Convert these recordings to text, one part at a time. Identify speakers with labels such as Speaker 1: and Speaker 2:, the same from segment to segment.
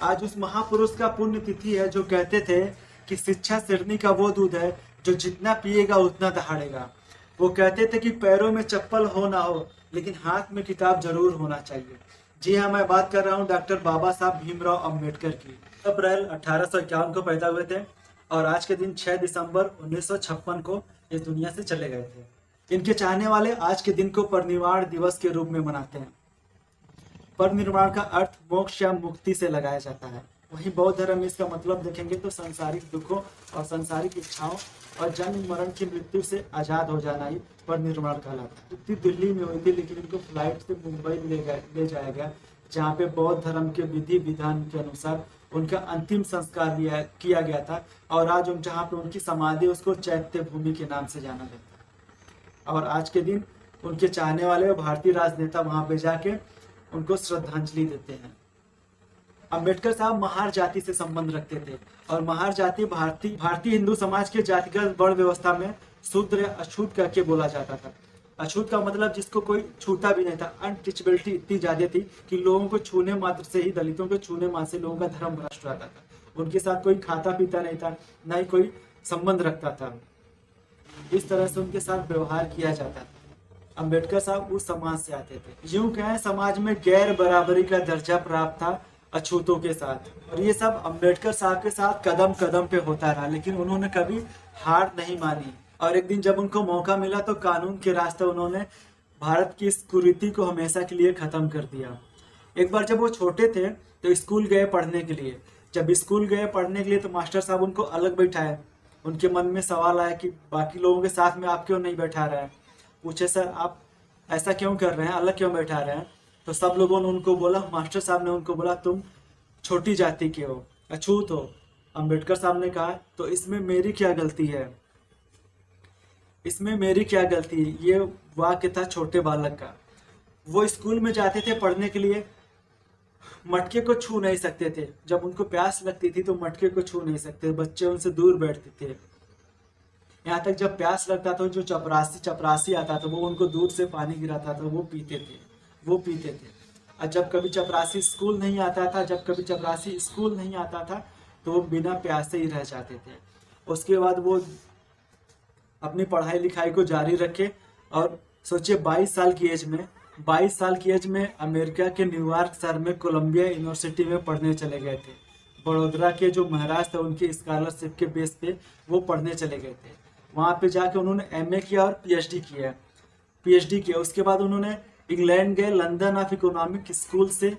Speaker 1: आज उस महापुरुष का पुण्य तिथि है जो कहते थे कि शिक्षा सिरनी का वो दूध है जो जितना पिएगा उतना दहाड़ेगा। वो कहते थे कि पैरों में चप्पल हो ना हो लेकिन हाथ में किताब जरूर होना चाहिए। जी हाँ, मैं बात कर रहा हूँ डॉक्टर बाबा साहब भीमराव अंबेडकर की। अप्रैल 1851 को पैदा हुए थे और आज के दिन 6 दिसंबर 1956 को इस दुनिया से चले गए थे। इनके चाहने वाले आज के दिन को परिनिर्वाण दिवस के रूप में मनाते हैं। परिनिर्वाण का अर्थ मोक्ष या मुक्ति से लगाया जाता है। वहीं बौद्ध धर्म में इसका मतलब देखेंगे तो सांसारिक दुखों और सांसारिक इच्छाओं और जन्म मरण की मृत्यु से आजाद हो जाना ही परिनिर्वाण कहलाता है। उत्पत्ति दिल्ली में हुई थी लेकिन इनको फ्लाइट से मुंबई ले जाया गया, जहाँ पे बौद्ध धर्म के विधि विधान के अनुसार उनका अंतिम संस्कार किया गया था। और आज जहाँ पे उनकी समाधि उसको चैत्य भूमि के नाम से जाना जाता है। और आज के दिन उनके चाहने वाले भारतीय राजनेता वहाँ पे जाके उनको श्रद्धांजलि देते हैं। अंबेडकर साहब महार जाति से संबंध रखते थे और महार जाति भारतीय हिंदू समाज के जातिगत वर्ण व्यवस्था में शूद्र या अछूत करके बोला जाता था। अछूत का मतलब जिसको कोई छूता भी नहीं था। अनटचेबिलिटी इतनी ज्यादा थी कि लोगों को छूने मात्र से ही, दलितों को छूने मात्र से लोगों का धर्म भ्रष्ट रहता था। उनके साथ कोई खाता पीता नहीं था, न ही कोई संबंध रखता था। इस तरह से उनके साथ व्यवहार किया जाता था। अंबेडकर साहब उस समाज से आते थे। यूं कहें समाज में गैर बराबरी का दर्जा प्राप्त था अछूतों के साथ, और ये सब अंबेडकर साहब के साथ कदम कदम पे होता रहा, लेकिन उन्होंने कभी हार नहीं मानी। और एक दिन जब उनको मौका मिला तो कानून के रास्ते उन्होंने भारत की इस कुरीति को हमेशा के लिए खत्म कर दिया। एक बार जब वो छोटे थे तो स्कूल गए पढ़ने के लिए। जब स्कूल गए पढ़ने के लिए तो मास्टर साहब उनको अलग बैठाए। उनके मन में सवाल आया कि बाकी लोगों के साथ में आप क्यों नहीं बैठा रहे हैं। पूछे, सर आप ऐसा क्यों कर रहे हैं, अलग क्यों बैठा रहे हैं। तो सब लोगों ने उनको बोला, मास्टर साहब ने उनको बोला, तुम छोटी जाति के हो, अछूत हो। अंबेडकर साहब ने कहा, तो इसमें मेरी क्या गलती है, इसमें मेरी क्या गलती है। ये वाक्य था छोटे बालक का। वो स्कूल में जाते थे पढ़ने के लिए, मटके को छू नहीं सकते थे। जब उनको प्यास लगती थी तो मटके को छू नहीं सकते, बच्चे उनसे दूर बैठते थे। यहाँ तक जब प्यास लगता था जो चपरासी आता था वो उनको दूर से पानी गिराता था, वो पीते थे। और जब कभी चपरासी स्कूल नहीं आता था तो वो बिना प्यासे ही रह जाते थे। उसके बाद वो अपनी पढ़ाई लिखाई को जारी रखे और सोचिए 22 साल की एज में अमेरिका के न्यूयॉर्क शहर में कोलंबिया यूनिवर्सिटी में पढ़ने चले गए थे। बड़ोदरा के जो महाराज थे उनके स्कॉलरशिप के बेस पे वो पढ़ने चले गए थे। वहाँ पे जाके उन्होंने एमए किया और पीएचडी किया। उसके बाद उन्होंने इंग्लैंड गए, लंदन ऑफ इकोनॉमिक स्कूल से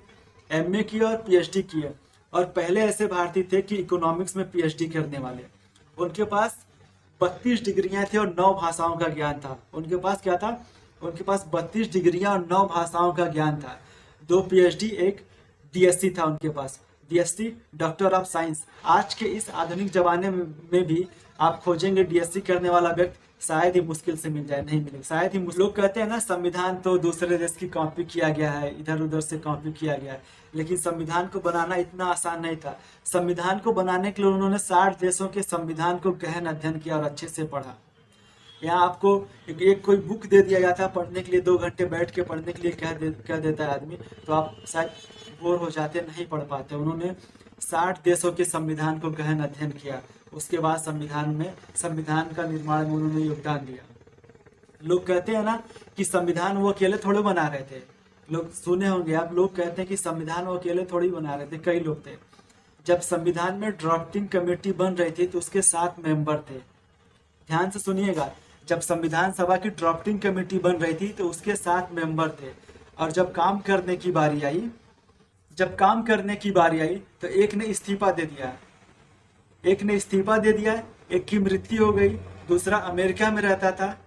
Speaker 1: एमए किया और पीएचडी किया। और पहले ऐसे भारतीय थे कि इकोनॉमिक्स में पीएचडी करने वाले। उनके पास 32 डिग्रियां थी और 9 भाषाओं का ज्ञान था। उनके पास क्या था, उनके पास 32 डिग्रियां और 9 भाषाओं का ज्ञान था। 2 पीएचडी, एक डीएससी था उनके पास, डीएससी डॉक्टर ऑफ साइंस। आज के इस आधुनिक जमाने में भी आप खोजेंगे डीएससी करने वाला व्यक्ति शायद ही मुश्किल से मिल जाए, नहीं मिलेगा, शायद ही। लोग कहते हैं ना संविधान तो दूसरे देश की कॉपी किया गया है, इधर उधर से कॉपी किया गया है, लेकिन संविधान को बनाना इतना आसान नहीं था। संविधान को बनाने के लिए उन्होंने 60 देशों के संविधान को गहन अध्ययन किया और अच्छे से पढ़ा। यहाँ आपको एक कोई बुक दे दिया जाता है पढ़ने के लिए, 2 घंटे बैठ के पढ़ने के लिए कह देता है आदमी, तो आप शायद बोर हो जाते, नहीं पढ़ पाते। उन्होंने 60 देशों के संविधान को गहन अध्ययन किया। उसके बाद संविधान का निर्माण में उन्होंने योगदान दिया। लोग कहते हैं ना कि संविधान वो अकेले थोड़े बना रहे थे। लोग सुने होंगे आप, लोग कहते हैं कि संविधान वो अकेले थोड़ी बना रहे थे, कई लोग थे। जब संविधान में ड्राफ्टिंग कमेटी बन रही थी तो उसके 7 मेंबर थे। ध्यान से सुनिएगा, जब संविधान सभा की ड्राफ्टिंग कमेटी बन रही थी तो उसके 7 मेंबर थे। और जब काम करने की बारी आई तो एक ने इस्तीफा दे दिया, एक की मृत्यु हो गई, दूसरा अमेरिका में रहता था,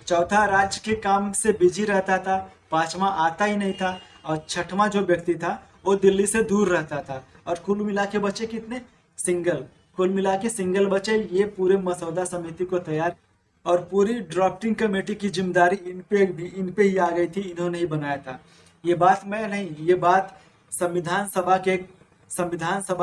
Speaker 1: चौथा राज्य के काम से बिजी रहता था, 5वां आता ही नहीं था, और 6वां जो व्यक्ति था वो दिल्ली से दूर रहता था। और कुल मिला के बचे कितने, सिंगल बचे। ये पूरे मसौदा समिति को तैयार और पूरी ड्राफ्टिंग कमेटी की जिम्मेदारी इन पे ही आ गई थी, इन्होंने ही बनाया था। ये बात मैं नहीं, ये बात संविधान सभा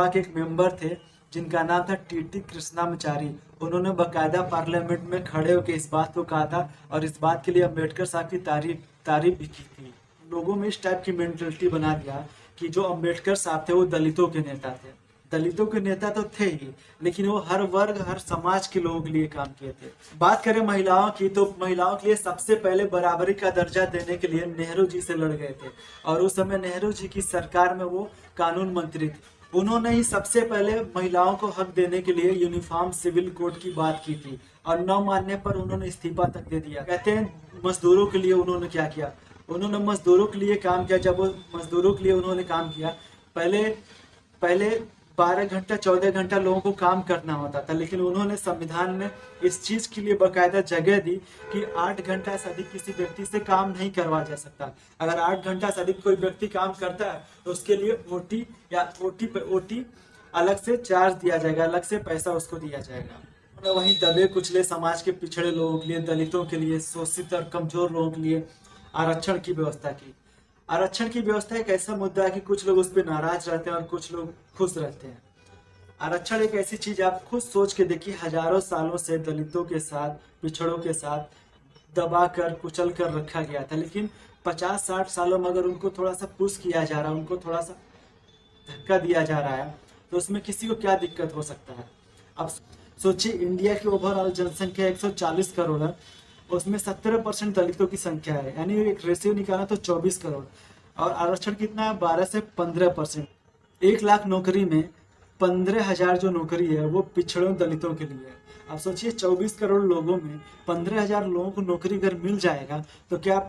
Speaker 1: के एक मेंबर थे जिनका नाम था टीटी कृष्णामाचारी। उन्होंने बकायदा पार्लियामेंट में खड़े होकर इस बात को कहा था और इस बात के लिए अम्बेडकर साहब की तारीफ भी की थी। लोगों में इस टाइप की मेंटलिटी बना दिया कि जो अम्बेडकर साहब थे वो दलितों के नेता थे। दलितों के नेता तो थे ही, लेकिन वो हर वर्ग हर समाज के लोगों के लिए काम किए थे। बात करें महिलाओं की, तो महिलाओं के लिए सबसे पहले बराबरी का दर्जा देने के लिए नेहरू जी से लड़ गए थे, और उस समय नेहरू जी की सरकार में वो कानून मंत्री थे। उन्होंने ही सबसे पहले महिलाओं को हक देने के लिए यूनिफॉर्म सिविल कोड की बात की थी, और न मानने पर उन्होंने इस्तीफा तक दे दिया। कहते हैं मजदूरों के लिए उन्होंने क्या किया, उन्होंने मजदूरों के लिए काम किया। जब वो मजदूरों के लिए उन्होंने काम किया, पहले पहले 12 घंटा 14 घंटा लोगों को काम करना होता था, लेकिन उन्होंने संविधान में इस चीज के लिए बकायदा जगह दी कि 8 घंटा से अधिक किसी व्यक्ति से काम नहीं करवा जा सकता। अगर 8 घंटा से अधिक कोई व्यक्ति काम करता है तो उसके लिए ओटी या ओटी अलग से चार्ज दिया जाएगा, अलग से पैसा उसको दिया जाएगा। वहीं दबे कुचले समाज के पिछड़े लोगों के लिए, दलितों के लिए, शोषित और कमजोर लोगों के लिए आरक्षण की व्यवस्था की। आरक्षण की व्यवस्था एक ऐसा मुद्दा है कि कुछ लोग उस पर नाराज रहते हैं और कुछ लोग खुश रहते हैं। आरक्षण एक ऐसी चीज, आप खुद सोच के देखिए, हजारों सालों से दलितों के साथ, पिछड़ों के साथ दबा कर कुचल कर रखा गया था, लेकिन 50-60 सालों में अगर उनको थोड़ा सा पुश किया जा रहा है, उनको थोड़ा सा धक्का दिया जा रहा है, तो उसमें किसी को क्या दिक्कत हो सकता है। अब सोचिए, इंडिया की ओवरऑल जनसंख्या 140 करोड़ है, उसमें 17% दलितों की संख्या है, यानी एक रेशियो निकाला तो 24 करोड़, और आरक्षण कितना है, 12 से 15%। 1 लाख नौकरी में 15,000 जो नौकरी है वो पिछड़ों दलितों के लिए है। अब सोचिए, 24 करोड़ लोगों में 15,000 लोगों को नौकरी अगर मिल जाएगा, तो क्या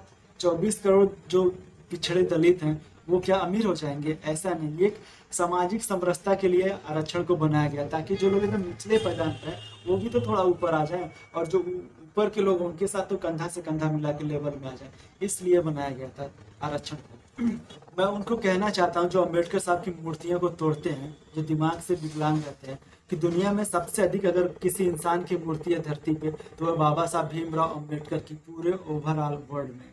Speaker 1: 24 करोड़ जो पिछड़े दलित हैं वो क्या अमीर हो जाएंगे? ऐसा नहीं। एक सामाजिक समरसता के लिए आरक्षण को बनाया गया, ताकि जो लोग एकदम निचले पायदान पर हैं वो भी तो थोड़ा ऊपर आ जाए, और जो ऊपर के लोग उनके साथ तो कंधा से कंधा मिला के लेवल में आ जाए, इसलिए बनाया गया था आरक्षण को। मैं उनको कहना चाहता हूँ जो अम्बेडकर साहब की मूर्तियों को तोड़ते हैं, जो दिमाग से विकलांग रहते हैं, कि दुनिया में सबसे अधिक अगर किसी इंसान की मूर्ति है धरती पे, तो वह बाबा साहब भीमराव अम्बेडकर की। पूरे ओवरऑल वर्ल्ड में,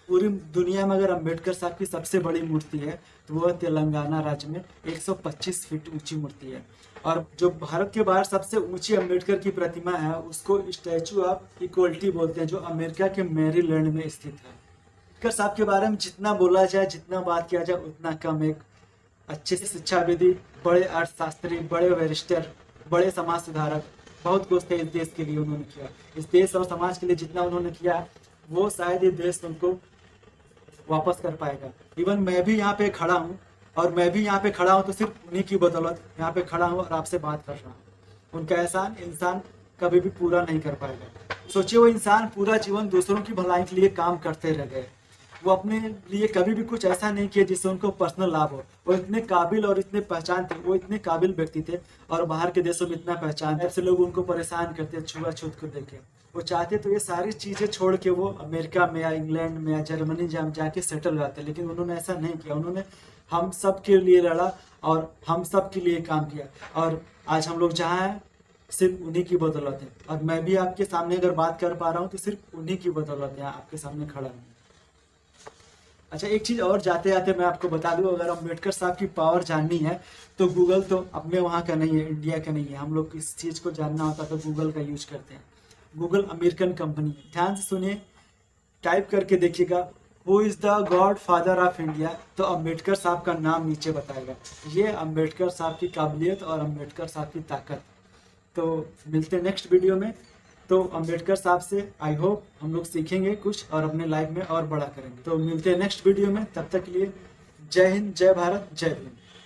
Speaker 1: पूरी दुनिया में अगर अम्बेडकर साहब की सबसे बड़ी मूर्ति है तो वह तेलंगाना राज्य में 125 फीट ऊंची मूर्ति है। और जो भारत के बाहर सबसे ऊंची अम्बेडकर की प्रतिमा है उसको स्टैचू ऑफ इक्वलिटी बोलते हैं, जो अमेरिका के मैरीलैंड में स्थित है। अम्बेडकर साहब के बारे में जितना बोला जाए, जितना बात किया जाए, उतना कम। एक अच्छे शिक्षाविदी, बड़े अर्थशास्त्री, बड़े बैरिस्टर, बड़े समाज सुधारक, बहुत कुछ थे इस देश के लिए उन्होंने किया। इस देश और समाज के लिए जितना उन्होंने किया, वो शायद ये देश उनको वापस कर पाएगा। इवन मैं भी यहाँ पे खड़ा हूँ, और मैं भी यहाँ पे खड़ा हूँ तो सिर्फ उन्हीं की बदौलत यहाँ पे खड़ा हूँ और आपसे बात कर रहा हूँ। उनका एहसान इंसान कभी भी पूरा नहीं कर पाएगा। सोचिए, वो इंसान पूरा जीवन दूसरों की भलाई के लिए काम करते रह गए। वो अपने लिए कभी भी कुछ ऐसा नहीं किया जिससे उनको पर्सनल लाभ हो। वो इतने काबिल और इतने पहचान थे, वो इतने काबिल व्यक्ति थे, और बाहर के देशों में इतना पहचान है, ऐसे लोग उनको परेशान करते, छुआ-छूत को देखे। वो चाहते तो ये सारी चीजें छोड़ के वो अमेरिका में या इंग्लैंड में या जर्मनी जाके सेटल रहते, लेकिन उन्होंने ऐसा नहीं किया। उन्होंने हम सब के लिए लड़ा और हम सब के लिए काम किया, और आज हम लोग जहाँ हैं सिर्फ उन्हीं की बदौलत है। और मैं भी आपके सामने अगर बात कर पा रहा हूँ तो सिर्फ उन्हीं की बदौलत है, आपके सामने खड़ा हूँ। अच्छा, एक चीज और जाते जाते मैं आपको बता दूं, अगर अम्बेडकर साहब की पावर जाननी है तो गूगल तो अपने वहाँ का नहीं है, इंडिया का नहीं है। हम लोग किस चीज को जानना होता तो गूगल का यूज करते हैं। गूगल अमेरिकन कंपनी है। ध्यान से सुनिए, टाइप करके देखिएगा, who is the God father of India, तो अम्बेडकर साहब का नाम नीचे बताएगा। ये अम्बेडकर साहब की काबिलियत और अम्बेडकर साहब की ताकत। तो मिलते हैं नेक्स्ट वीडियो में। तो अम्बेडकर साहब से आई होप हम लोग सीखेंगे कुछ और अपने लाइफ में और बड़ा करेंगे। तो मिलते हैं नेक्स्ट वीडियो में, तब तक के लिए जय हिंद, जय भारत, जय भीम।